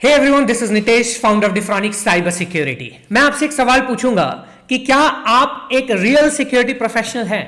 Hey everyone, this is Nitesh, founder of Defronix cyber security. मैं आपसे एक सवाल पूछूंगा कि क्या आप एक रियल सिक्योरिटी प्रोफेशनल हैं?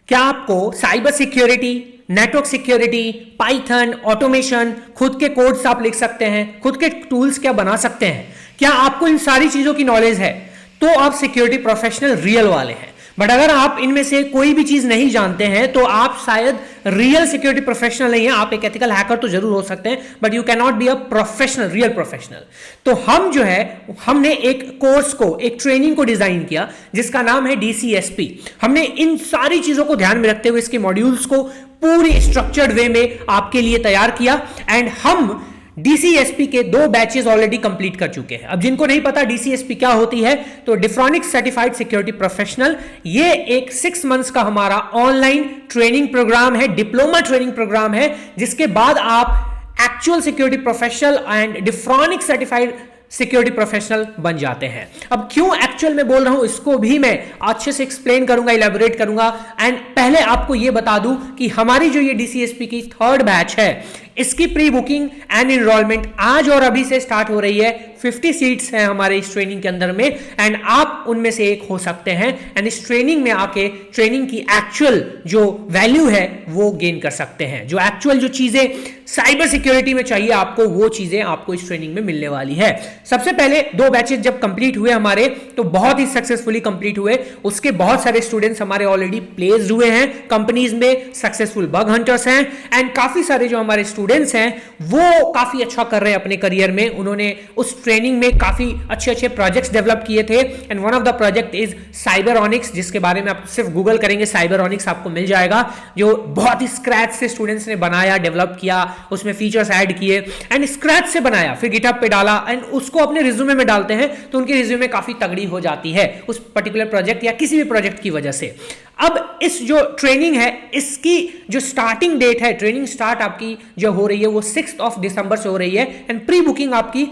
क्या आपको cyber security, network security, Python, automation, खुद के कोड्स आप लिख सकते हैं, खुद के टूल्स क्या बना सकते हैं? क्या आपको इन सारी चीजों की नॉलेज है? तो आप सिक्योरिटी प्रोफेशनल रियल वाले हैं। बट अगर आप इनमें से कोई भी चीज नहीं जानते हैं तो आप शायद रियल सिक्योरिटी प्रोफेशनल नहीं है। आप एक एथिकल हैकर तो जरूर हो सकते हैं, but you can not be a professional, real professional. तो हम जो है, हमने एक कोर्स को, एक ट्रेनिंग को डिजाइन किया जिसका नाम है DCSP। हमने इन सारी चीजों को ध्यान में रखते हुए इसके मॉड्यूल्स को पूरी स्ट्रक्चर्ड वे में आपके लिए तैयार किया। एंड हम DCSP के 2 बैचेस ऑलरेडी कंप्लीट कर चुके हैं। अब जिनको नहीं पता DCSP क्या होती है, तो डिफ्रॉनिक्स सर्टिफाइड सिक्योरिटी प्रोफेशनल, ये एक 6 मंथ्स का हमारा ऑनलाइन ट्रेनिंग प्रोग्राम है, डिप्लोमा ट्रेनिंग प्रोग्राम है, जिसके बाद आप actual security professional and Defronix certified security professional बन जाते हैं। अब क्यों एक्चुअल में बोल रहा हूं, इसको भी मैं अच्छे से एक्सप्लेन करूंगा, इलैबोरेट करूंगा। एंड पहले आपको यह बता दूं कि हमारी जो ये DCSP की 3rd बैच है, इसकी प्री बुकिंग एंड एनरोलमेंट आज और अभी से स्टार्ट हो रही है। 50 सीट्स हैं हमारे इस ट्रेनिंग के अंदर में, एंड आप उनमें से एक हो सकते हैं। एंड इस ट्रेनिंग में आके ट्रेनिंग की एक्चुअल जो वैल्यू है वो गेन कर सकते हैं। जो एक्चुअल जो चीजें साइबर सिक्योरिटी में चाहिए आपको, वो चीजें आपको इस ट्रेनिंग में मिलने वाली है। सबसे पहले 2 बैचेस जब कंप्लीट हुए हमारे, तो बहुत ही सक्सेसफुली कंप्लीट हुए। उसके बहुत सारे स्टूडेंट्स हमारे ऑलरेडी प्लेस्ड हुए हैं कंपनीज में, सक्सेसफुल बग हंटर्स हैं। एंड काफी सारे जो हमारे स्टूडेंट्स हैं वो काफी अच्छा कर रहे हैं अपने करियर में। उन्होंने उस ट्रेनिंग में काफी अच्छे प्रोजेक्ट्स डेवलप किए थे। And one of the project is Cyberonix, जिसके बारे में आप सिर्फ गूगल करेंगे साइबरॉनिक्स आपको मिल जाएगा, जो बहुत ही स्क्रैच से स्टूडेंट्स ने बनाया, डेवलप किया, उसमें फीचर्स ऐड किए एंड स्क्रैच से बनाया, फिर गिटहब पे डाला एंड उसको अपने रिज्यूमे में डालते हैं तो उनकी रिज्यूमे काफी तगड़ी हो जाती है उस पर्टिकुलर प्रोजेक्ट या किसी भी प्रोजेक्ट की वजह से। अब इस जो ट्रेनिंग है, इसकी जो स्टार्टिंग डेट है, ट्रेनिंग स्टार्ट आपकी जो हो रही है वो 6 दिसंबर से हो रही है। एंड प्री बुकिंग आपकी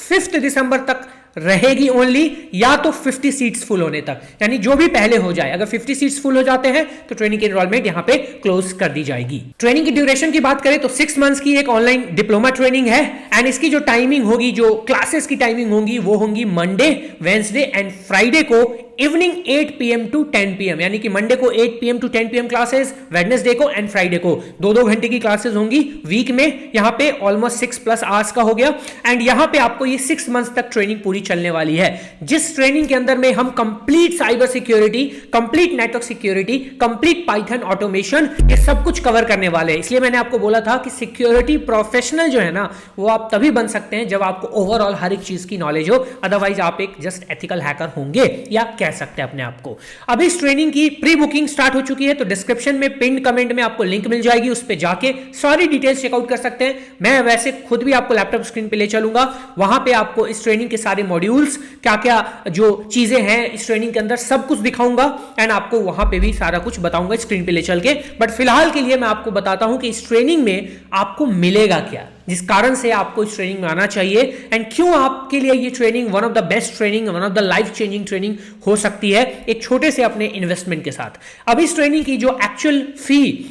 5 दिसंबर तक रहेगी ओनली, या तो 50 सीट्स फुल होने तक, यानी जो भी पहले हो जाए। अगर 50 सीट्स फुल हो जाते हैं तो ट्रेनिंग की एनरोलमेंट यहां पे क्लोज कर दी जाएगी। ट्रेनिंग की ड्यूरेशन की बात करें तो 6 मंथ्स की एक ऑनलाइन डिप्लोमा ट्रेनिंग है। एंड इसकी जो टाइमिंग होगी, जो क्लासेस की टाइमिंग होंगी, वो होंगी मंडे, वेडनेसडे एंड फ्राइडे को इवनिंग 8 PM to 10 PM, यानी कि मंडे को 8 PM to 10 PM classes, Wednesday को एंड फ्राइडे को 2-2 घंटे की क्लासेस होंगी वीक में। यहां पे ऑलमोस्ट 6+ आवर्स का हो गया। एंड यहां पे आपको ये 6 मंथ्स तक ट्रेनिंग पूरी चलने वाली है, जिस ट्रेनिंग के अंदर में हम complete cyber security, complete network security, complete Python automation, ये सब कुछ कवर करने वाले हैं। इसलिए मैंने आपको बोला था कि सिक्योरिटी प्रोफेशनल जो है ना, वो आप तभी बन सकते हैं जब आपको ओवरऑल हर एक चीज की नॉलेज हो, अदरवाइज आप एक जस्ट एथिकल हैकर होंगे या कह सकते हैं अपने आप को। अब इस ट्रेनिंग की प्री बुकिंग स्टार्ट हो चुकी है, तो डिस्क्रिप्शन में पिन कमेंट में आपको लिंक मिल जाएगी, उस पे जाके सारी डिटेल्स चेकआउट कर सकते हैं। मैं वैसे खुद भी आपको लैपटॉप स्क्रीन पे ले चलूंगा, वहां पे आपको इस ट्रेनिंग के सारे मॉड्यूल्स, क्या क्या जो चीजें हैं इस ट्रेनिंग के अंदर, सब कुछ दिखाऊंगा एंड आपको वहां पे भी सारा कुछ बताऊंगा स्क्रीन पे ले चल के। बट फिलहाल के लिए मैं आपको बताता हूं कि इस ट्रेनिंग में आपको मिलेगा क्या, जिस कारण से आपको इस ट्रेनिंग में आना चाहिए एंड क्यों आपके लिए ये training one of the best training, one of the life changing training हो सकती है एक छोटे से अपने इन्वेस्टमेंट के साथ। अब इस ट्रेनिंग की जो एक्चुअल फी,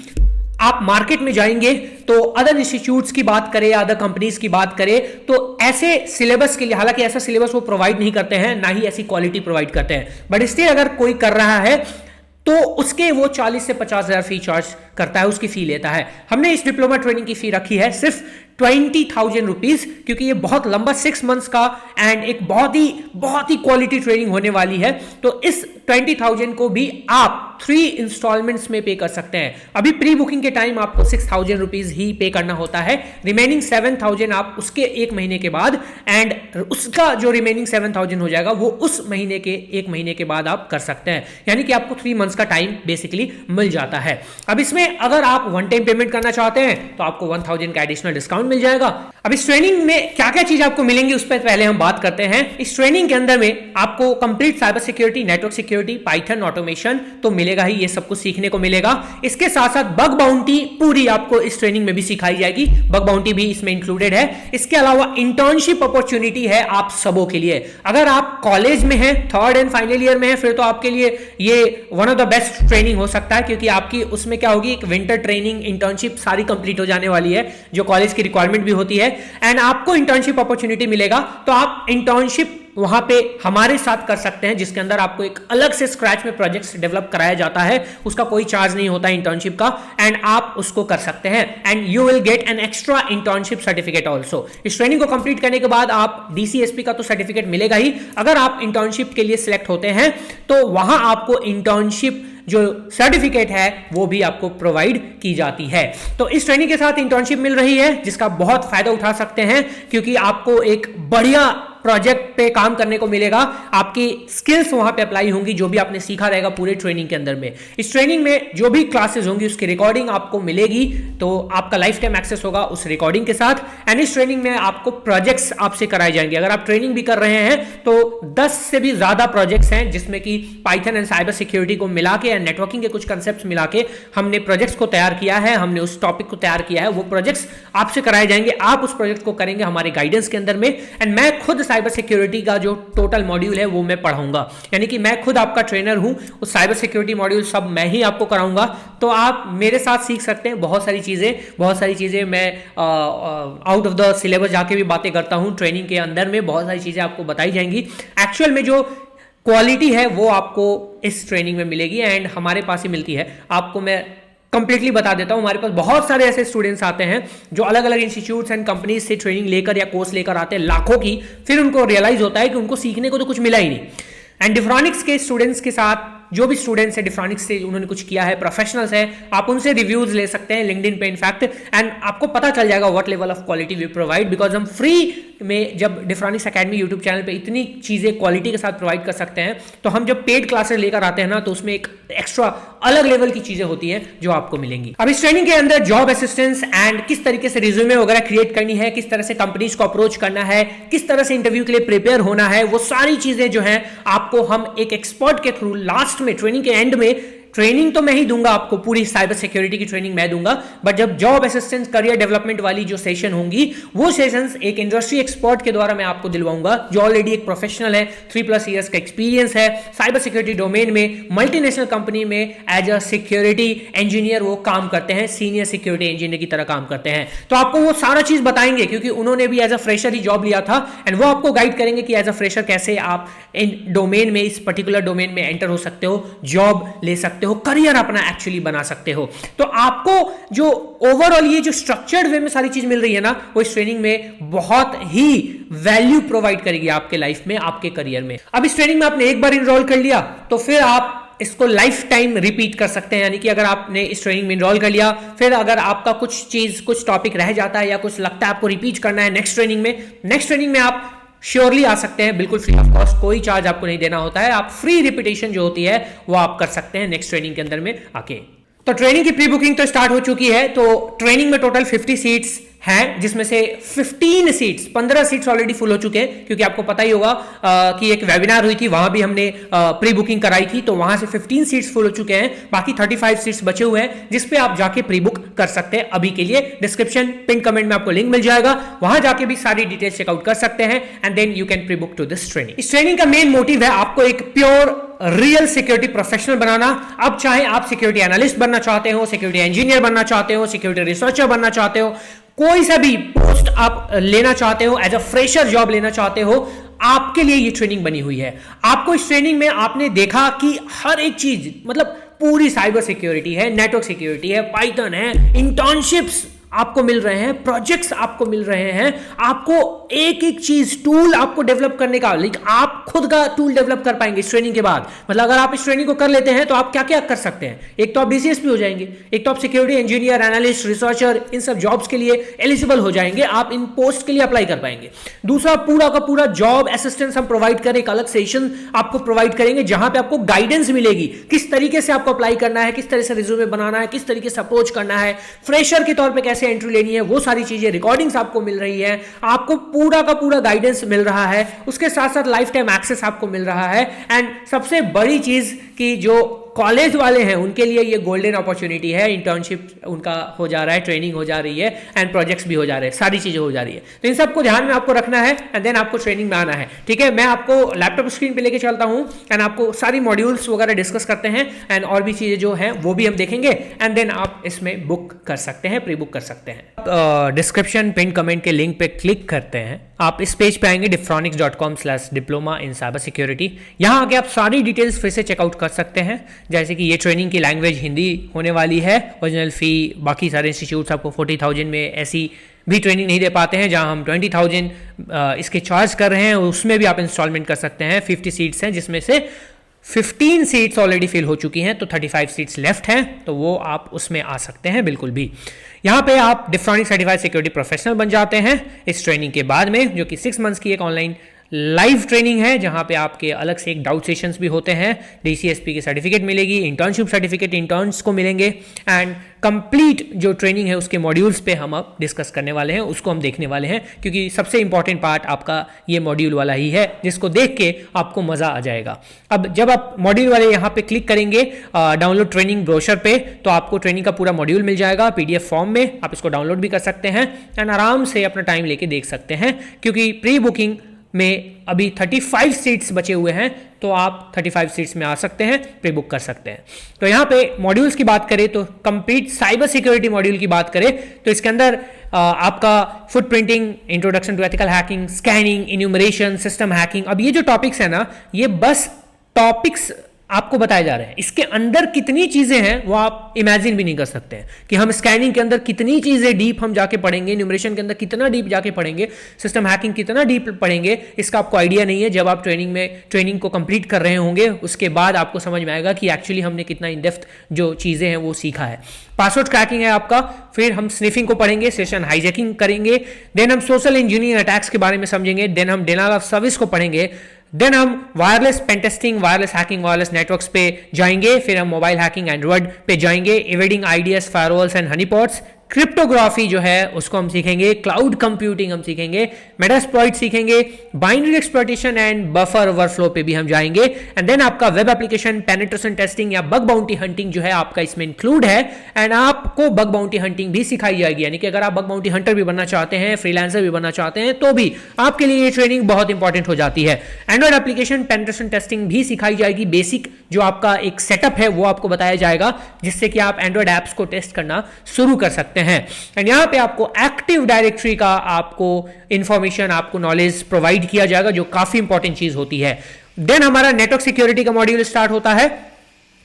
आप मार्केट में जाएंगे तो अदर इंस्टीट्यूट्स की बात करें या अदर कंपनीज की बात करें तो ऐसे सिलेबस के लिए, हालांकि ऐसा सिलेबस वो प्रोवाइड नहीं करते हैं, ना ही ऐसी क्वालिटी प्रोवाइड करते हैं, बट स्टिल अगर कोई कर रहा है तो उसके वो 40 से 50 हजार फी चार्ज करता है, उसकी फी लेता है। हमने इस डिप्लोमा ट्रेनिंग की फी रखी है सिर्फ 20,000 रुपीज, क्योंकि ये बहुत लंबा 6 मंथ्स का एंड एक बहुत ही क्वालिटी ट्रेनिंग होने वाली है। तो इस 20,000 को भी आप 3 इंस्टॉलमेंट्स में पे कर सकते हैं। अभी प्री बुकिंग के टाइम आपको 6,000 रुपीज ही पे करना होता है, रिमेनिंग 7,000 आप उसके 1 महीने के बाद, एंड उसका जो रिमेनिंग 7,000 हो जाएगा वो उस महीने के 1 महीने के बाद आप कर सकते हैं, यानी कि आपको 3 मंथ्स का टाइम बेसिकली मिल जाता है। अब इसमें अगर आप वन टाइम पेमेंट करना चाहते हैं तो आपको 1,000 का एडिशनल डिस्काउंट मिल जाएगा। अब इस ट्रेनिंग में क्या क्या चीज आपको मिलेंगी उस पर पहले हम बात करते हैं। इस ट्रेनिंग के अंदर में आपको complete cyber security, network security, Python automation तो मिलेगा ही, ये सब कुछ सीखने को मिलेगा। इसके साथ साथ बग बाउंटी पूरी आपको इस ट्रेनिंग में भी सिखाई जाएगी, बग बाउंटी भी इसमें इंक्लूडेड है। इसके अलावा इंटर्नशिप अपॉर्चुनिटी है आप सबों के लिए। अगर आप कॉलेज में हैं, 3rd एंड फाइनल ईयर में हैं, फिर तो आपके लिए ये one of the best training हो सकता है, क्योंकि आपकी उसमें क्या होगी, ही एक विंटर ट्रेनिंग इंटर्नशिप सारी कंप्लीट हो जाने वाली है, जो कॉलेज की रिक्वायरमेंट भी होती है, एंड आपको इंटर्नशिप अपॉर्चुनिटी मिलेगा। तो आप इंटर्नशिप वहां पे हमारे साथ कर सकते हैं, जिसके अंदर आपको एक अलग से स्क्रैच में प्रोजेक्ट्स डेवलप कराया जाता है, उसका कोई चार्ज नहीं होता इंटर्नशिप का, एंड आप उसको कर सकते हैं, and you will get an extra internship certificate also. इस ट्रेनिंग को कंप्लीट करने के बाद आप डीसीएसपी का तो सर्टिफिकेट मिलेगा ही, अगर आप इंटर्नशिप के लिए सिलेक्ट होते हैं तो वहां आपको इंटर्नशिप जो सर्टिफिकेट है वो भी आपको प्रोवाइड की जाती है। तो इस ट्रेनिंग के साथ इंटर्नशिप मिल रही है, जिसका बहुत फायदा उठा सकते हैं, क्योंकि आपको एक बढ़िया प्रोजेक्ट पे काम करने को मिलेगा, आपकी स्किल्स वहां पे अप्लाई होंगी, जो भी आपने सीखा रहेगा पूरे ट्रेनिंग के अंदर में। इस ट्रेनिंग में जो भी क्लासेस होंगी उसकी रिकॉर्डिंग आपको मिलेगी, तो आपका लाइफ टाइम एक्सेस होगा उस रिकॉर्डिंग के साथ, एंड इस ट्रेनिंग में आपको प्रोजेक्ट्स आपसे कराए जाएंगे। अगर आप ट्रेनिंग भी कर रहे हैं तो 10 से भी ज्यादा प्रोजेक्ट्स हैं, जिसमें कि पाइथन एंड साइबर सिक्योरिटी को मिला के एंड नेटवर्किंग के कुछ कंसेप्ट मिला के हमने प्रोजेक्ट्स को तैयार किया है, हमने उस टॉपिक को तैयार किया है। वो प्रोजेक्ट्स आपसे कराए जाएंगे, आप उस प्रोजेक्ट को करेंगे हमारे गाइडेंस के अंदर में, एंड मैं खुद साइबर सिक्योरिटी का जो टोटल मॉड्यूल है वो मैं पढ़ाऊंगा, यानी कि मैं खुद आपका ट्रेनर हूं, उस साइबर सिक्योरिटी मॉड्यूल सब मैं ही आपको कराऊंगा। तो आप मेरे साथ सीख सकते हैं बहुत सारी चीजें मैं आउट ऑफ द सिलेबस जाके भी बातें करता हूं। ट्रेनिंग के अंदर में बहुत सारी चीजें आपको बताई जाएंगी, एक्चुअल में जो क्वालिटी है वो आपको इस ट्रेनिंग में मिलेगी, एंड हमारे पास ही मिलती है। आपको मैं कंप्लीटली बता देता हूं, हमारे पास बहुत सारे ऐसे स्टूडेंट्स आते हैं जो अलग अलग इंस्टीट्यूट्स एंड कंपनीज से ट्रेनिंग लेकर या कोर्स लेकर आते हैं लाखों की, फिर उनको रियलाइज होता है कि उनको सीखने को तो कुछ मिला ही नहीं। एंड डिफ्रॉनिक्स के स्टूडेंट्स के साथ जो भी स्टूडेंट्स है डिफ्रॉनिक्स से उन्होंने कुछ किया है, प्रोफेशनल्स है, आप उनसे रिव्यूज ले सकते हैं लिंक्डइन पे इनफैक्ट, एंड आपको पता चल जाएगा what level of quality we provide, because हम फ्री में जब डिफ्रॉनिक्स एकेडमी यूट्यूब चैनल पे इतनी चीजें क्वालिटी के साथ प्रोवाइड कर सकते हैं, तो हम जब पेड क्लासेस लेकर आते हैं ना, तो उसमें एक एक्स्ट्रा अलग लेवल की चीजें होती हैं जो आपको मिलेंगी। अब इस ट्रेनिंग के अंदर जॉब असिस्टेंस एंड किस तरीके से रिज्यूमे वगैरह क्रिएट करनी है, किस तरह से कंपनीज को अप्रोच करना है, किस तरह से इंटरव्यू के लिए प्रिपेयर होना है, वो सारी चीजें जो है आपको हम एक एक्सपर्ट के थ्रू लास्ट में ट्रेनिंग के एंड में, ट्रेनिंग तो मैं ही दूंगा आपको, पूरी साइबर सिक्योरिटी की ट्रेनिंग मैं दूंगा, बट जब जॉब असिस्टेंस करियर डेवलपमेंट वाली जो सेशन होंगी, वो सेशंस एक इंडस्ट्री एक्सपर्ट के द्वारा मैं आपको दिलवाऊंगा, जो ऑलरेडी एक प्रोफेशनल है, 3+ इयर्स का एक्सपीरियंस है साइबर सिक्योरिटी डोमेन में, मल्टीनेशनल कंपनी में एज अ सिक्योरिटी इंजीनियर वो काम करते हैं, सीनियर सिक्योरिटी इंजीनियर की तरह काम करते हैं। तो आपको वो सारा चीज बताएंगे, क्योंकि उन्होंने भी एज अ फ्रेशर ही जॉब लिया था, एंड वो आपको गाइड करेंगे कि एज अ फ्रेशर कैसे आप इन डोमेन में, इस पर्टिकुलर डोमेन में एंटर हो सकते हो, जॉब ले सकते हो, करियर अपना एक्चुअली बना सकते हो। तो आपको जो ओवरऑल ये जो स्ट्रक्चर्ड वे में सारी चीज मिल रही है ना, वो इस ट्रेनिंग में बहुत ही वैल्यू प्रोवाइड करेगी आपके लाइफ में, आपके करियर में। अब इस ट्रेनिंग में आपने एक बार इनरोल कर लिया तो फिर आप इसको लाइफ टाइम रिपीट कर सकते हैं, यानी कि अगर आपने इस ट्रेनिंग में इनरोल कर लिया, फिर अगर आपका कुछ टॉपिक रह जाता है या कुछ लगता है आपको रिपीट करना है नेक्स्ट ट्रेनिंग में आप श्योरली आ सकते हैं, बिल्कुल फ्री ऑफ कॉस्ट, कोई चार्ज आपको नहीं देना होता है। आप फ्री रिपीटेशन जो होती है वो आप कर सकते हैं नेक्स्ट ट्रेनिंग के अंदर में आके। तो ट्रेनिंग की प्री बुकिंग तो स्टार्ट हो चुकी है। तो ट्रेनिंग में टोटल 50 सीट्स हैं, जिसमें से 15 सीट्स ऑलरेडी फुल हो चुके हैं, क्योंकि आपको पता ही होगा कि एक वेबिनार हुई थी, वहां भी हमने प्री बुकिंग कराई थी, तो वहां से 15 सीट्स फुल हो चुके हैं, बाकी 35 सीट्स बचे हुए हैं, जिसपे आप जाके प्री बुक कर सकते हैं। अभी के लिए डिस्क्रिप्शन पिन कमेंट में आपको लिंक मिल जाएगा, वहां जाके भी सारी डिटेल्स चेकआउट कर सकते हैं, and then you can prebook to this training. इस ट्रेनिंग का मेन मोटिव है आपको एक प्योर रियल सिक्योरिटी प्रोफेशनल बनाना। अब चाहे आप सिक्योरिटी एनालिस्ट बनना चाहते हो, सिक्योरिटी इंजीनियर बनना चाहते हो, सिक्योरिटी रिसर्चर बनना चाहते हो, कोई सा भी पोस्ट आप लेना चाहते हो, एज अ फ्रेशर जॉब लेना चाहते हो, आपके लिए ये ट्रेनिंग बनी हुई है। आपको इस ट्रेनिंग में आपने देखा कि हर एक चीज, मतलब पूरी साइबर सिक्योरिटी है, नेटवर्क सिक्योरिटी है, पाइथन है, इंटर्नशिप्स आपको मिल रहे हैं, प्रोजेक्ट्स आपको मिल रहे हैं, आपको एक एक चीज टूल आपको डेवलप करने का, लेकिन आप खुद का टूल डेवलप कर पाएंगे इस ट्रेनिंग के बाद। मतलब अगर आप इस ट्रेनिंग को कर लेते हैं तो आप क्या क्या कर सकते हैं। एक तो आप डीसीएसपी हो जाएंगे, एक तो आप सिक्योरिटी इंजीनियर, एनालिस्ट, रिसर्चर, इन सब जॉब्स के लिए एलिजिबल हो जाएंगे, आप इन पोस्ट के लिए अप्लाई कर पाएंगे। दूसरा, पूरा का पूरा जॉब असिस्टेंस हम प्रोवाइड करें, एक अलग सेशन आपको प्रोवाइड करेंगे, जहां पे आपको गाइडेंस मिलेगी, किस तरीके से आपको अप्लाई करना है, किस तरह से रिज्यूमे बनाना है, किस तरीके से अप्रोच करना है, फ्रेशर के तौर पर कैसे एंट्री लेनी है, वो सारी चीजें, रिकॉर्डिंग्स आपको मिल रही है, आपको पूरा का पूरा गाइडेंस मिल रहा है, उसके साथ साथ लाइफ टाइम एक्सेस आपको मिल रहा है। एंड सबसे बड़ी चीज कि जो कॉलेज वाले हैं उनके लिए ये गोल्डन अपॉर्चुनिटी है, इंटर्नशिप उनका हो जा रहा है, ट्रेनिंग हो जा रही है एंड प्रोजेक्ट्स भी हो जा रहे हैं, सारी चीजें हो जा रही है। तो इन सबको ध्यान में आपको रखना है एंड देन आपको ट्रेनिंग में आना है। ठीक है, मैं आपको लैपटॉप स्क्रीन पे लेके चलता हूं एंड आपको सारी मॉड्यूल्स वगैरह डिस्कस करते हैं एंड और भी चीजें जो हैं वो भी हम देखेंगे एंड देन आप इसमें बुक कर सकते हैं, प्री बुक कर सकते हैं। डिस्क्रिप्शन पिन कमेंट के लिंक पे क्लिक करते हैं, आप इस पेज पे आएंगे diphtronics.com/diploma in cyber security। यहाँ आके आप सारी डिटेल्स फिर से चेकआउट कर सकते हैं, जैसे कि ये ट्रेनिंग की लैंग्वेज हिंदी होने वाली है, ओरिजिनल फी, बाकी सारे इंस्टीट्यूट्स आपको 40,000 में ऐसी भी ट्रेनिंग नहीं दे पाते हैं, जहां हम 20,000 इसके चार्ज कर रहे हैं, उसमें भी आप इंस्टॉलमेंट कर सकते हैं। 50 सीट्स हैं जिसमें से 15 सीट्स ऑलरेडी फिल हो चुकी हैं, तो 35 सीट्स लेफ्ट हैं, तो वो आप उसमें आ सकते हैं बिल्कुल भी। यहाँ पे आप डिफ्रॉनिक सर्टिफाइड सिक्योरिटी प्रोफेशनल बन जाते हैं इस ट्रेनिंग के बाद में, जो कि 6 मंथ्स की एक ऑनलाइन लाइव ट्रेनिंग है, जहां पे आपके अलग से एक डाउट सेशंस भी होते हैं, DCSP की सर्टिफिकेट मिलेगी, इंटर्नशिप सर्टिफिकेट इंटर्न्स को मिलेंगे एंड कंप्लीट जो ट्रेनिंग है उसके मॉड्यूल्स पे हम अब डिस्कस करने वाले हैं, उसको हम देखने वाले हैं, क्योंकि सबसे इंपॉर्टेंट पार्ट आपका ये मॉड्यूल वाला ही है, जिसको देख के आपको मजा आ जाएगा। अब जब आप मॉड्यूल वाले यहाँ पे क्लिक करेंगे डाउनलोड ट्रेनिंग ब्रोशर पे, तो आपको ट्रेनिंग का पूरा मॉड्यूल मिल जाएगा PDF फॉर्म में, आप इसको डाउनलोड भी कर सकते हैं एंड आराम से अपना टाइम लेके देख सकते हैं, क्योंकि प्री बुकिंग में अभी 35 सीट्स बचे हुए हैं, तो आप 35 सीट्स में आ सकते हैं, प्री बुक कर सकते हैं। तो यहाँ पे मॉड्यूल्स की बात करें तो कंप्लीट साइबर सिक्योरिटी मॉड्यूल की बात करें तो इसके अंदर आपका footprinting, introduction to ethical hacking, scanning, enumeration, system hacking, अब ये जो टॉपिक्स है ना, ये बस टॉपिक्स आपको बताए जा रहे हैं, इसके अंदर कितनी चीजें हैं वो आप इमेजिन भी नहीं कर सकते हैं कि हम स्कैनिंग के अंदर कितनी चीजें डीप हम जाके पढ़ेंगे, न्यूमरेशन के अंदर कितना डीप जाके पढ़ेंगे, सिस्टम हैकिंग कितना डीप पढ़ेंगे, इसका आपको आइडिया नहीं है। जब आप ट्रेनिंग को कंप्लीट कर रहे होंगे उसके बाद आपको समझ में आएगा कि एक्चुअली हमने कितना इन डेप्थ जो चीजें हैं वो सीखा है। पासवर्ड क्रैकिंग है आपका, फिर हम स्निफिंग को पढ़ेंगे, सेशन हाईजैकिंग करेंगे, देन हम सोशल इंजीनियरिंग अटैक्स के बारे में समझेंगे, देन हम डिनायल ऑफ सर्विस को पढ़ेंगे, देन हम wireless pentesting, wireless hacking, wireless networks पे जाएंगे, फिर हम मोबाइल हैकिंग, एंड्रॉइड पे जाएंगे, evading IDS, firewalls and honeypots, cryptography जो है उसको हम सीखेंगे, क्लाउड कंप्यूटिंग हम सीखेंगे, मेटास्प्लॉइट सीखेंगे, binary exploitation and buffer overflow पे भी हम जाएंगे एंड देन आपका वेब एप्लीकेशन पेनिट्रेशन टेस्टिंग या बग बाउंटी हंटिंग जो है आपका इसमें इंक्लूड है एंड आपको बग बाउंटी हंटिंग भी सिखाई जाएगी। यानी कि अगर आप बग बाउंटी हंटर भी बनना चाहते हैं, फ्रीलांसर भी बनना चाहते हैं, तो भी आपके लिए ये ट्रेनिंग बहुत इंपॉर्टेंट हो जाती है। एंड्रॉइड एप्लीकेशन पेनिट्रेशन टेस्टिंग भी सिखाई जाएगी, बेसिक जो आपका एक सेटअप है वो आपको बताया जाएगा, जिससे कि आप एंड्रॉइड एप्स को टेस्ट करना शुरू कर सकते हैं। एंड यहां पे आपको एक्टिव डायरेक्टरी का आपको इंफॉर्मेशन, आपको नॉलेज प्रोवाइड किया जाएगा, जो काफी इंपॉर्टेंट चीज होती है। देन हमारा नेटवर्क सिक्योरिटी का मॉड्यूल स्टार्ट होता है।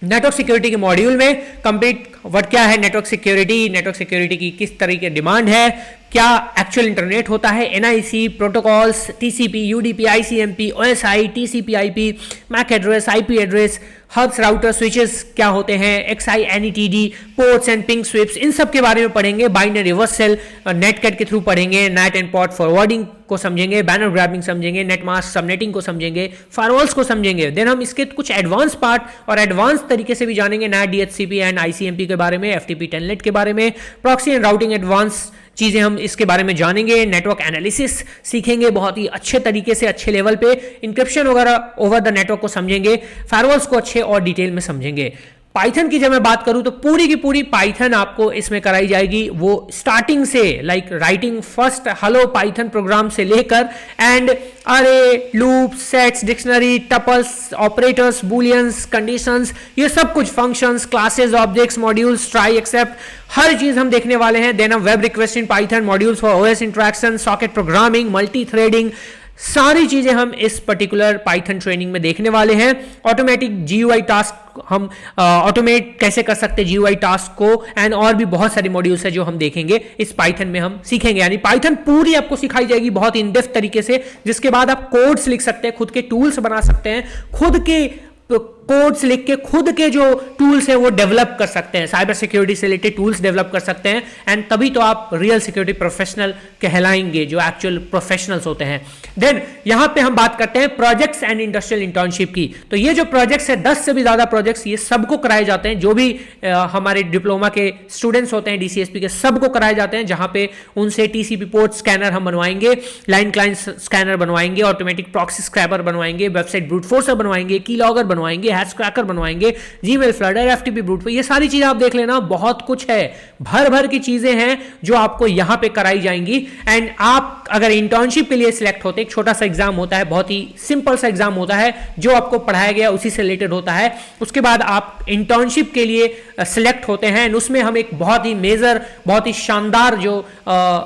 नेटवर्क सिक्योरिटी के मॉड्यूल में कंप्लीट व्हाट क्या है नेटवर्क सिक्योरिटी की किस तरह की डिमांड है, क्या एक्चुअल इंटरनेट होता है, NIC protocols, TCP, UDP, ICMP, OSI, TCP, IP, MAC address, IP address, hubs, router, switches क्या होते हैं, XI, NETD, ports and ping sweeps, इन सब के बारे में पढ़ेंगे। बाइनरी रिवर्स सेल नेटकैट के थ्रू पढ़ेंगे, नेट एंड पॉट फॉरवर्डिंग को समझेंगे, बैनर ग्रैबिंग समझेंगे, नेट मास्क सबनेटिंग को समझेंगे, फायरवॉल्स को समझेंगे। देन हम इसके कुछ एडवांस पार्ट और एडवांस तरीके से भी जानेंगे, NAT, DHCP एंड ICMP के बारे में, FTP टेलनेट के बारे में, प्रॉक्सी एंड राउटिंग एडवांस चीजें हम इसके बारे में जानेंगे। नेटवर्क एनालिसिस सीखेंगे बहुत ही अच्छे तरीके से, अच्छे लेवल पे, इंक्रिप्शन वगैरह ओवर द नेटवर्क को समझेंगे, फायरवॉल्स को अच्छे और डिटेल में समझेंगे। पाइथन की जब मैं बात करूं तो पूरी की पूरी पाइथन आपको इसमें कराई जाएगी, वो स्टार्टिंग से like writing first hello Python program से लेकर and array, loop, sets, dictionary, tuples, operators, booleans, conditions, ये सब कुछ, functions, classes, objects, modules, try, except, हर चीज हम देखने वाले हैं। देन हम web request in Python, modules for OS interaction, socket programming, multithreading, सारी चीजें हम इस पर्टिकुलर पाइथन ट्रेनिंग में देखने वाले हैं। ऑटोमेटिक GUI टास्क हम ऑटोमेट कैसे कर सकते हैं GUI टास्क को, एंड और भी बहुत सारी मॉड्यूल्स है जो हम देखेंगे इस पाइथन में, हम सीखेंगे। यानी पाइथन पूरी आपको सिखाई जाएगी बहुत इन डेप्थ तरीके से, जिसके बाद आप कोड्स लिख सकते हैं, खुद के टूल्स बना सकते हैं, खुद के कोड्स लिख के खुद के जो टूल्स है वो डेवलप कर सकते हैं, साइबर सिक्योरिटी से रिलेटेड टूल्स डेवलप कर सकते हैं एंड तभी तो आप रियल सिक्योरिटी प्रोफेशनल कहलाएंगे, जो एक्चुअल प्रोफेशनल्स होते हैं। देन यहां पे हम बात करते हैं प्रोजेक्ट्स एंड इंडस्ट्रियल इंटर्नशिप की। तो ये जो प्रोजेक्ट्स है, 10 से भी ज्यादा प्रोजेक्ट्स, ये सबको कराए जाते हैं, जो भी हमारे डिप्लोमा के स्टूडेंट्स होते हैं DCSP के, सबको कराए जाते हैं, जहां पे उनसे TCP पोर्ट स्कैनर हम बनवाएंगे, लाइन क्लाइंट स्कैनर बनवाएंगे, ऑटोमेटिक प्रॉक्सी स्क्रैपर बनवाएंगे, वेबसाइट ब्रूट फोर्सर बनवाएंगे, की लॉगर बनवाएंगे, हैश क्रैकर बनवाएंगे, जीमेल फ्लडर, एफटीपी ब्रूट पे, ये सारी चीजें आप देख लेना, बहुत कुछ है, भर भर की चीजें हैं जो आपको यहां पे कराई जाएंगी। एंड आप अगर इंटर्नशिप के लिए सिलेक्ट होते, एक छोटा सा एग्जाम होता है, बहुत ही सिंपल सा एग्जाम होता है, जो आपको पढ़ाया गया उसी से रिलेटेड होता है, उसके बाद आप इंटर्नशिप के लिए सिलेक्ट होते हैं। उसमें हम एक बहुत ही मेजर, बहुत ही शानदार जो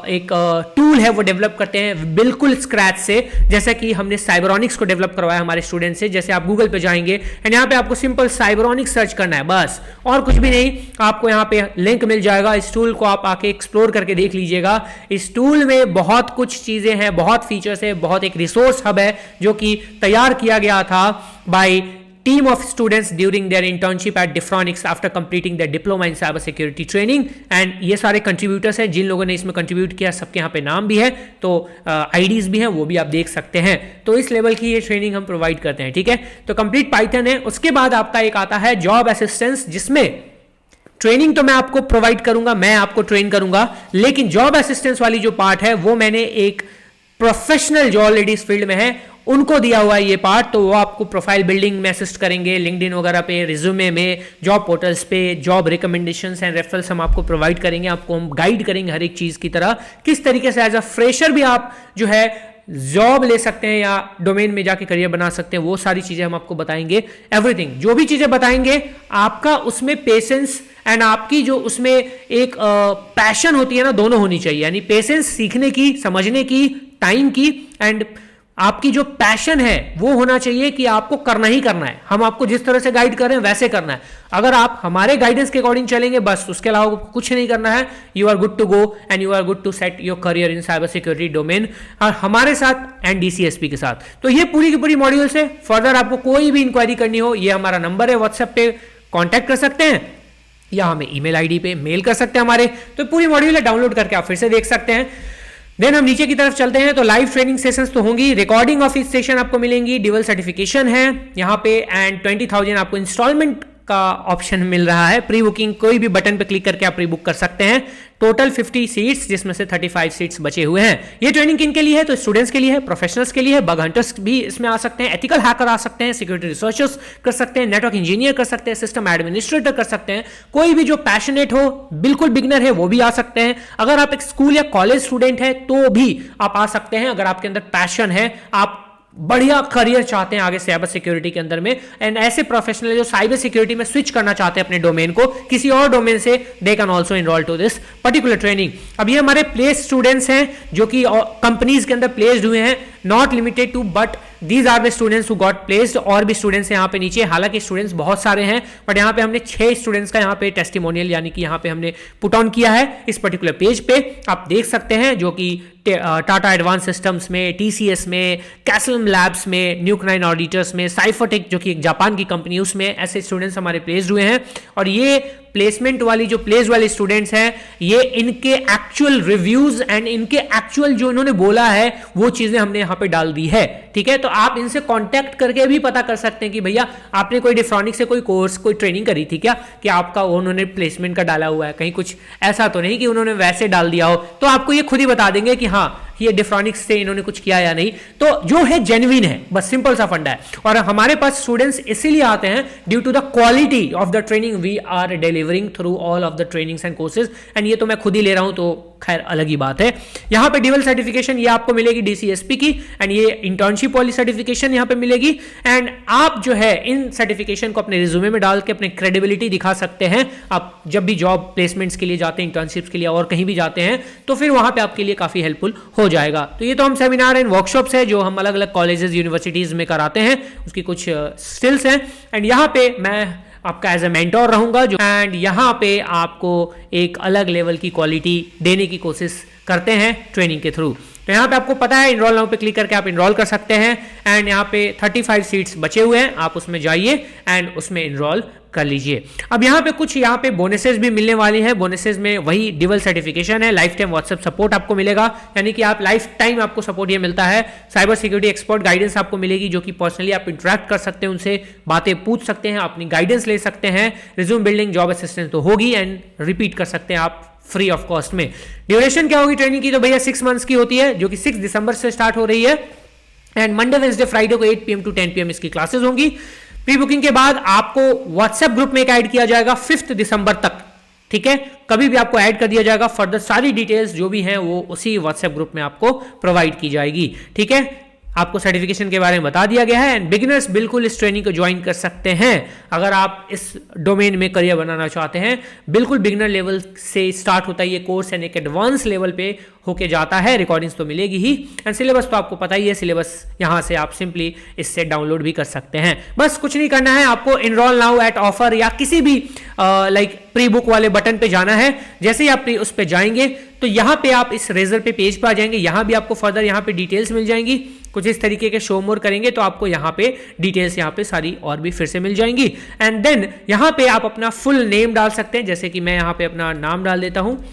एक टूल है वो डेवलप करते हैं बिल्कुल स्क्रैच से, जैसा कि हमने साइबरॉनिक्स को डेवलप करवाया हमारे स्टूडेंट से। जैसे आप गूगल पे जाएंगे एंड यहाँ पे आपको सिंपल साइबरॉनिक्स सर्च करना है, बस और कुछ भी नहीं, आपको यहाँ पे लिंक मिल जाएगा। इस टूल को आप आके एक्सप्लोर करके देख लीजिएगा। इस टूल में बहुत कुछ चीजें हैं, बहुत फीचर्स है, बहुत एक रिसोर्स हब है जो कि तैयार किया गया था bye team of students during their internship at Diffronics after completing their diploma in cyber security training। and ये सारे contributors हैं जिन लोगों ने इसमें contribute किया, सबके यहाँ पे नाम भी है, तो IDs भी हैं, वो भी आप देख सकते हैं। तो इस लेवल की ये ट्रेनिंग हम प्रोवाइड करते हैं, ठीक है। तो कंप्लीट पाइथन है। उसके बाद आपका एक आता है जॉब असिस्टेंस, जिसमें ट्रेनिंग तो मैं आपको प्रोवाइड करूंगा, मैं आपको ट्रेन करूंगा, लेकिन जॉब असिस्टेंस वाली जो पार्ट है वो मैंने एक प्रोफेशनल जो ऑलरेडी इस फील्ड में है उनको दिया हुआ है ये पार्ट। तो वो आपको प्रोफाइल बिल्डिंग में असिस्ट करेंगे, लिंक्डइन वगैरह पे, रिज्यूमे में, जॉब पोर्टल्स पे, जॉब रिकमेंडेशंस एंड रेफरल्स हम आपको प्रोवाइड करेंगे, आपको हम गाइड करेंगे हर एक चीज की तरह, किस तरीके से एज अ फ्रेशर भी आप जो है जॉब ले सकते हैं या डोमेन में जाके करियर बना सकते हैं, वो सारी चीजें हम आपको बताएंगे। एवरीथिंग जो भी चीजें बताएंगे, आपका उसमें पेशेंस एंड आपकी जो उसमें एक पैशन होती है ना, दोनों होनी चाहिए। यानी पेशेंस सीखने की, समझने की, टाइम की, एंड आपकी जो पैशन है वो होना चाहिए कि आपको करना ही करना है। हम आपको जिस तरह से गाइड कर रहे हैं वैसे करना है। अगर आप हमारे गाइडेंस के अकॉर्डिंग चलेंगे बस, उसके अलावा कुछ नहीं करना है, you are good to go and you are good to set your career in cyber security domain, और हमारे साथ एंड डीसीएसपी के साथ। तो ये पूरी की पूरी मॉड्यूल्स है। फर्दर आपको कोई भी इंक्वायरी करनी हो, ये हमारा नंबर है, व्हाट्सएप पे कॉन्टैक्ट कर सकते हैं या हमें ईमेल आईडी पे मेल कर सकते हैं हमारे। तो पूरी मॉड्यूल है, डाउनलोड करके आप फिर से देख सकते हैं। देन हम नीचे की तरफ चलते हैं तो लाइव ट्रेनिंग सेशंस तो होंगी, रिकॉर्डिंग ऑफ इस सेशन आपको मिलेंगी, डिवल सर्टिफिकेशन है यहाँ पे, एंड 20,000 आपको इंस्टॉलमेंट का ऑप्शन मिल रहा है। प्री बुकिंग कोई भी बटन पे क्लिक करके आप प्री बुक कर सकते हैं। टोटल 50 सीट्स, जिसमें से 35 सीट्स बचे हुए हैं। ये ट्रेनिंग किन के लिए है? तो स्टूडेंट्स के लिए है, प्रोफेशनल्स के लिए है, बग हंटर्स भी इसमें आ सकते हैं, एथिकल हैकर आ सकते हैं, सिक्योरिटी रिसर्चर्स कर सकते हैं, नेटवर्क इंजीनियर कर सकते हैं, सिस्टम एडमिनिस्ट्रेटर कर सकते हैं, कोई भी जो पैशनेट हो, बिल्कुल बिगनर है वो भी आ सकते हैं। अगर आप एक स्कूल या कॉलेज स्टूडेंट है तो भी आप आ सकते हैं, अगर आपके अंदर पैशन है, आप बढ़िया करियर चाहते हैं आगे साइबर सिक्योरिटी के अंदर में, एंड ऐसे प्रोफेशनल जो साइबर सिक्योरिटी में स्विच करना चाहते हैं अपने डोमेन को किसी और डोमेन से, they can also enrol to this particular training. अब ये हमारे प्लेस स्टूडेंट्स हैं जो कि कंपनीज के अंदर प्लेस्ड हुए हैं, not limited to, but these are the students who got placed. और भी स्टूडेंट्स हैं यहाँ पे नीचे, हालांकि स्टूडेंट्स बहुत सारे हैं, बट यहाँ पे हमने 6 स्टूडेंट्स का यहाँ पे टेस्टिमोनियल यानी कि यहाँ पे हमने पुट ऑन किया है इस पर्टिकुलर पेज पे, आप देख सकते हैं, जो कि टाटा एडवांस सिस्टम्स में, टीसीएस में, कैसलम लैब्स में, न्यूक9 ऑडिटर्स में, साइफरटेक जो कि एक जापान की कंपनी, उसमें ऐसे स्टूडेंट्स हमारे प्लेस्ड हुए हैं। और ये प्लेसमेंट वाली जो प्लेस वाले स्टूडेंट्स हैं, ये इनके एक्चुअल रिव्यूज एंड इनके एक्चुअल जो इन्होंने बोला है वो चीजें हमने यहाँ पे डाल दी है, ठीक है। तो आप इनसे कांटेक्ट करके भी पता कर सकते हैं कि भैया आपने कोई डिफ्रॉनिक्स से कोई कोर्स, कोई ट्रेनिंग करी थी क्या, कि आपका उन्होंने प्लेसमेंट का डाला हुआ है, कहीं कुछ ऐसा तो नहीं कि उन्होंने वैसे डाल दिया हो। तो आपको ये खुद ही बता देंगे कि हाँ ये डिफ्रॉनिक्स से इन्होंने कुछ किया या नहीं। तो जो है जेन्युइन है, बस सिंपल सा फंडा है। और हमारे पास स्टूडेंट्स इसीलिए आते हैं due to the quality of the training we are delivering through all of the trainings and courses, and ये तो मैं खुद ही ले रहा हूं, तो खैर अलग ही बात है। यहाँ पे डिवल सर्टिफिकेशन ये आपको मिलेगी डीसीएसपी की, एंड ये इंटर्नशिप वाली सर्टिफिकेशन यहाँ पे मिलेगी। एंड आप जो है इन सर्टिफिकेशन को अपने रिज्यूमे में डाल के अपनी क्रेडिबिलिटी दिखा सकते हैं। आप जब भी जॉब प्लेसमेंट्स के लिए जाते हैं, इंटर्नशिप्स के लिए और कहीं भी जाते हैं, तो फिर वहां पे आपके लिए काफी हेल्पफुल हो जाएगा। तो ये तो हम सेमिनार एंड वर्कशॉप्स है जो हम अलग अलग कॉलेजेस, यूनिवर्सिटीज में कराते हैं, उसकी कुछ स्किल्स हैं। एंड यहाँ पे मैं आपका एज ए मेंटोर रहूंगा जो, एंड यहाँ पे आपको एक अलग लेवल की क्वालिटी देने की कोशिश करते हैं ट्रेनिंग के थ्रू। तो यहाँ पे आपको पता है, इनरोल नाउ पे क्लिक करके आप इनरोल कर सकते हैं, एंड यहाँ पे 35 सीट्स बचे हुए हैं, आप उसमें जाइए एंड उसमें इनरोल कर लीजिए। अब यहाँ पे कुछ यहाँ पे बोनसेस भी मिलने वाली है। बोनसेस में वही डिवल सर्टिफिकेशन है, लाइफ टाइम व्हाट्सएप सपोर्ट आपको मिलेगा, यानी कि आप लाइफ टाइम आपको सपोर्ट ये मिलता है। साइबर सिक्योरिटी एक्सपर्ट गाइडेंस आपको मिलेगी, जो कि पर्सनली आप इंटरेक्ट कर सकते हैं, उनसे बातें पूछ सकते हैं, अपनी गाइडेंस ले सकते हैं। रिज्यूम बिल्डिंग, जॉब असिस्टेंस तो होगी, एंड रिपीट कर सकते हैं आप फ्री ऑफ कॉस्ट में। ड्यूरेशन क्या होगी ट्रेनिंग की? तो भैया 6 मंथ्स की होती है, जो कि 6 दिसंबर से स्टार्ट हो रही है, एंड मंडे, वेडनेसडे, फ्राइडे को 8 PM to 10 PM इसकी क्लासेस होंगी। प्री बुकिंग के बाद आपको व्हाट्सएप ग्रुप में एक ऐड किया जाएगा 5 दिसंबर तक, ठीक है, कभी भी आपको ऐड कर दिया जाएगा। फर्दर सारी डिटेल्स जो भी हैं वो उसी व्हाट्सएप ग्रुप में आपको प्रोवाइड की जाएगी, ठीक है। आपको सर्टिफिकेशन के बारे में बता दिया गया है एंड बिगिनर्स बिल्कुल इस ट्रेनिंग को ज्वाइन कर सकते हैं। अगर आप इस डोमेन में करियर बनाना चाहते हैं, बिल्कुल बिगिनर लेवल से स्टार्ट होता है ये कोर्स एंड एक एडवांस लेवल पे होके जाता है। रिकॉर्डिंग्स तो मिलेगी ही एंड सिलेबस तो आपको पता ही है, सिलेबस यहाँ से आप सिंपली इससे डाउनलोड भी कर सकते हैं। बस कुछ नहीं करना है, आपको इनरोल नाउ एट ऑफर या किसी भी लाइक प्री बुक वाले बटन पे जाना है। जैसे ही आप उस पे जाएंगे तो यहाँ पे आप इस रेजर पे पेज पे आ जाएंगे। यहाँ भी आपको फर्दर यहाँ पे डिटेल्स मिल जाएंगी, कुछ इस तरीके के शो मोर करेंगे तो आपको यहाँ पे डिटेल्स यहाँ पे सारी और भी फिर से मिल जाएंगी। एंड देन यहाँ पे आप अपना फुल नेम डाल सकते हैं, जैसे कि मैं यहाँ पे अपना नाम डाल देता हूँ।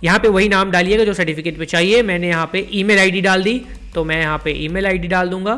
यहाँ पे वही नाम डालिएगा जो सर्टिफिकेट पे चाहिए। मैंने यहाँ पे ईमेल आईडी डाल दी तो मैं यहाँ पे ईमेल आईडी डाल दूंगा।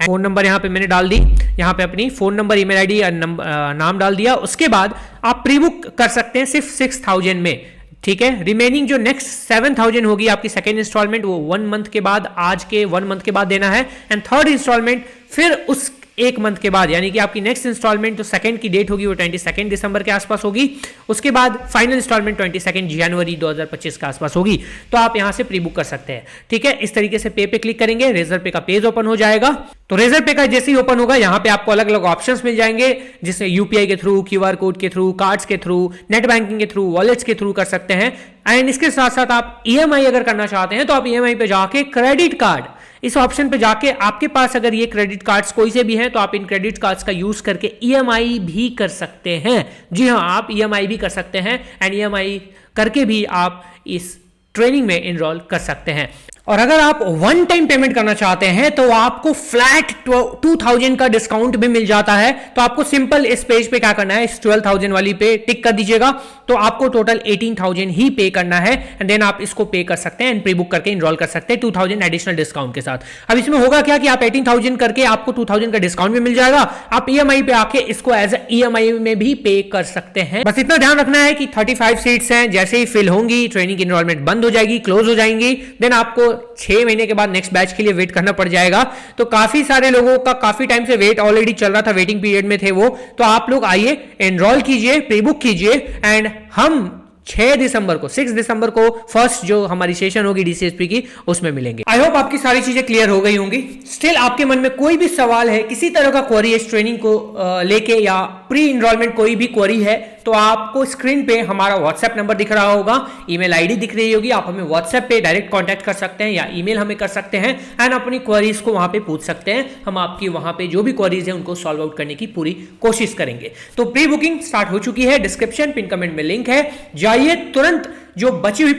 फोन नंबर यहाँ पे मैंने डाल दी, यहाँ पे अपनी फोन नंबर, ईमेल आईडी, नाम डाल दिया। उसके बाद आप प्री बुक कर सकते हैं सिर्फ 6000 में, ठीक है। रिमेनिंग जो नेक्स्ट 7000 होगी आपकी सेकेंड इंस्टॉलमेंट, वो 1 मंथ के बाद, आज के 1 मंथ के बाद देना है। एंड थर्ड इंस्टॉलमेंट फिर उस 1 मंथ के बाद, यानी कि आपकी नेक्स्ट इंस्टॉलमेंट जो सेकंड की डेट होगी वो 22 दिसंबर के आसपास होगी। उसके बाद फाइनल इंस्टॉलमेंट 22 जनवरी 2025 के आसपास होगी। तो आप यहां से प्री बुक कर सकते हैं, ठीक है। इस तरीके से पे क्लिक करेंगे, रेजर पे का पेज ओपन हो जाएगा। तो रेजर पे का जैसे ही ओपन होगा यहाँ पे आपको अलग अलग ऑप्शंस मिल जाएंगे, जिसमें यूपीआई के थ्रू, क्यूआर कोड के थ्रू, कार्ड्स के थ्रू, नेट बैंकिंग के थ्रू, वॉलेट्स के थ्रू कर सकते हैं। एंड इसके साथ साथ आप ईएमआई अगर करना चाहते हैं तो आप ईएमआई पे जाके क्रेडिट कार्ड, इस ऑप्शन पे जाके आपके पास अगर ये क्रेडिट कार्ड्स कोई से भी हैं तो आप इन क्रेडिट कार्ड्स का यूज करके ईएमआई भी कर सकते हैं। जी हाँ, आप ईएमआई भी कर सकते हैं एंड ईएमआई करके भी आप इस ट्रेनिंग में इनरोल कर सकते हैं। और अगर आप वन टाइम पेमेंट करना चाहते हैं तो आपको फ्लैट 2000 का डिस्काउंट भी मिल जाता है। तो आपको सिंपल इस पेज पे क्या करना है, इस 12000 वाली पे टिक कर दीजिएगा तो आपको टोटल 18000 ही पे करना है एंड देन आप इसको पे कर सकते हैं एंड प्री बुक करके इनरोल कर सकते हैं 2000 एडिशनल डिस्काउंट के साथ। अब इसमें होगा क्या कि आप 18000 करके आपको 2000 का डिस्काउंट भी मिल जाएगा। आप ईएमआई पे आके इसको एज ईएमआई में भी पे कर सकते हैं। बस इतना ध्यान रखना है कि 35 सीट्स हैं, जैसे ही फिल होंगी ट्रेनिंग की इनरोलमेंट बंद हो जाएगी, क्लोज हो जाएंगी, देन आपको 6 महीने के बाद नेक्स्ट बैच के लिए वेट करना पड़ जाएगा। तो काफी सारे लोगों का काफी टाइम से वेट ऑलरेडी चल रहा था, वेटिंग पीरियड में थे वो। तो आप लोग आइए, एनरोल कीजिए, प्री बुक कीजिए एंड हम 6 दिसंबर को फर्स्ट जो हमारी सेशन होगी डीसीएसपी की उसमें मिलेंगे। आई होप आपकी सारी चीजें क्लियर हो गई होंगी। स्टिल आपके मन में कोई भी सवाल है, किसी तरह का क्वेरी है इस ट्रेनिंग को लेके या प्री इनरोलमेंट कोई भी क्वेरी है तो आपको स्क्रीन पे हमारा व्हाट्सएप नंबर दिख रहा होगा, ईमेल आईडी दिख रही होगी, आप हमें व्हाट्सएप पे डायरेक्ट कांटेक्ट कर सकते हैं या ईमेल हमें कर सकते हैं एंड अपनी क्वेरीज को वहां पे पूछ सकते हैं। हम आपकी वहां पे जो भी क्वेरीज है उनको सॉल्व आउट करने की पूरी कोशिश करेंगे। तो प्री बुकिंग स्टार्ट हो चुकी है, डिस्क्रिप्शन पिन कमेंट में लिंक है, जाइए तुरंत। जो बची हुई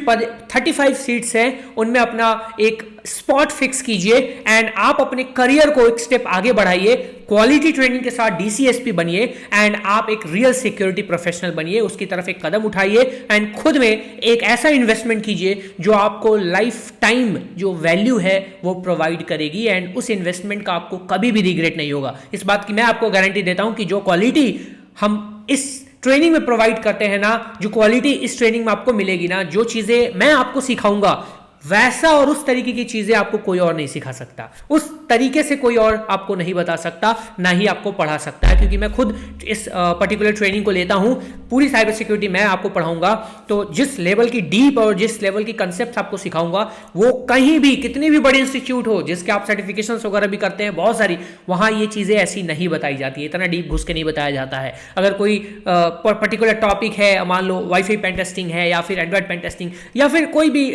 35 सीट्स हैं उनमें अपना एक स्पॉट फिक्स कीजिए एंड आप अपने करियर को एक स्टेप आगे बढ़ाइए, क्वालिटी ट्रेनिंग के साथ डीसीएसपी बनिए एंड आप एक रियल सिक्योरिटी प्रोफेशनल बनिए, उसकी तरफ एक कदम उठाइए एंड खुद में एक ऐसा इन्वेस्टमेंट कीजिए जो आपको लाइफ टाइम जो वैल्यू है वो प्रोवाइड करेगी एंड उस इन्वेस्टमेंट का आपको कभी भी रिग्रेट नहीं होगा। इस बात की मैं आपको गारंटी देता हूं कि जो क्वालिटी हम इस ट्रेनिंग में प्रोवाइड करते हैं ना, जो क्वालिटी इस ट्रेनिंग में आपको मिलेगी ना, जो चीजें मैं आपको सिखाऊंगा वैसा और उस तरीके की चीजें आपको कोई और नहीं सिखा सकता, उस तरीके से कोई और आपको नहीं बता सकता, ना ही आपको पढ़ा सकता है। क्योंकि मैं खुद इस पर्टिकुलर ट्रेनिंग को लेता हूं, पूरी साइबर सिक्योरिटी मैं आपको पढ़ाऊंगा। तो जिस लेवल की डीप और जिस लेवल की कंसेप्ट आपको सिखाऊंगा वो कहीं भी, कितनी भी बड़ी इंस्टीट्यूट हो जिसके आप सर्टिफिकेशन वगैरह भी करते हैं बहुत सारी, वहां ये चीजें ऐसी नहीं बताई जाती है, इतना डीप घुस के नहीं बताया जाता है। अगर कोई पर्टिकुलर टॉपिक है, मान लो वाईफाई पेन टेस्टिंग है या फिर एंड्रॉइड पेन टेस्टिंग या फिर कोई भी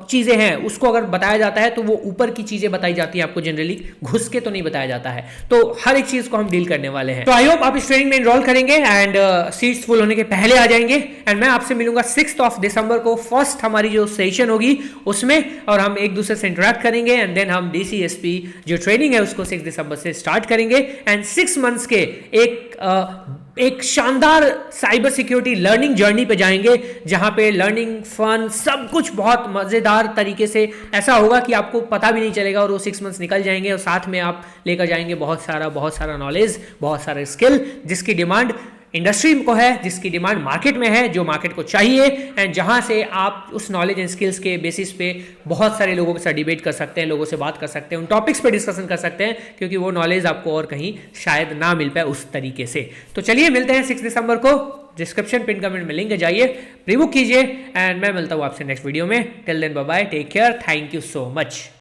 चीजें हैं, उसको अगर बताया जाता है तो वो ऊपर की चीजें बताई जाती है, आपको जनरली घुस के तो नहीं बताया जाता है। तो हर एक चीज को हम डील करने वाले हैं। तो आई होप आप इस ट्रेनिंग में एनरोल करेंगे एंड सीट्स फुल होने के पहले आ जाएंगे एंड मैं आपसे मिलूंगा 6 दिसंबर को, फर्स्ट हमारी जो सेशन होगी उसमें, और हम एक दूसरे से इंटरेक्ट करेंगे एंड देन हम डीसीएसपी जो ट्रेनिंग है उसको 6 दिसंबर से स्टार्ट करेंगे एंड 6 मंथ्स के एक शानदार साइबर सिक्योरिटी लर्निंग जर्नी पे जाएंगे, जहां पे लर्निंग, फन, सब कुछ बहुत मजेदार तरीके से ऐसा होगा कि आपको पता भी नहीं चलेगा और वो 6 मंथ्स निकल जाएंगे और साथ में आप लेकर जाएंगे बहुत सारा नॉलेज, बहुत सारा स्किल जिसकी डिमांड इंडस्ट्री को है, जिसकी डिमांड मार्केट में है, जो मार्केट को चाहिए, एंड जहां से आप उस नॉलेज एंड स्किल्स के बेसिस पे बहुत सारे लोगों के साथ डिबेट कर सकते हैं, लोगों से बात कर सकते हैं, उन टॉपिक्स पे डिस्कशन कर सकते हैं, क्योंकि वो नॉलेज आपको और कहीं शायद ना मिल पाए उस तरीके से। तो चलिए मिलते हैं 6 दिसंबर को, डिस्क्रिप्शन पिन कमेंट में लिंक है, जाइए प्रीबुक कीजिए, एंड मैं मिलता हूँ आपसे नेक्स्ट वीडियो में। Till then bye bye, take care, thank you so much.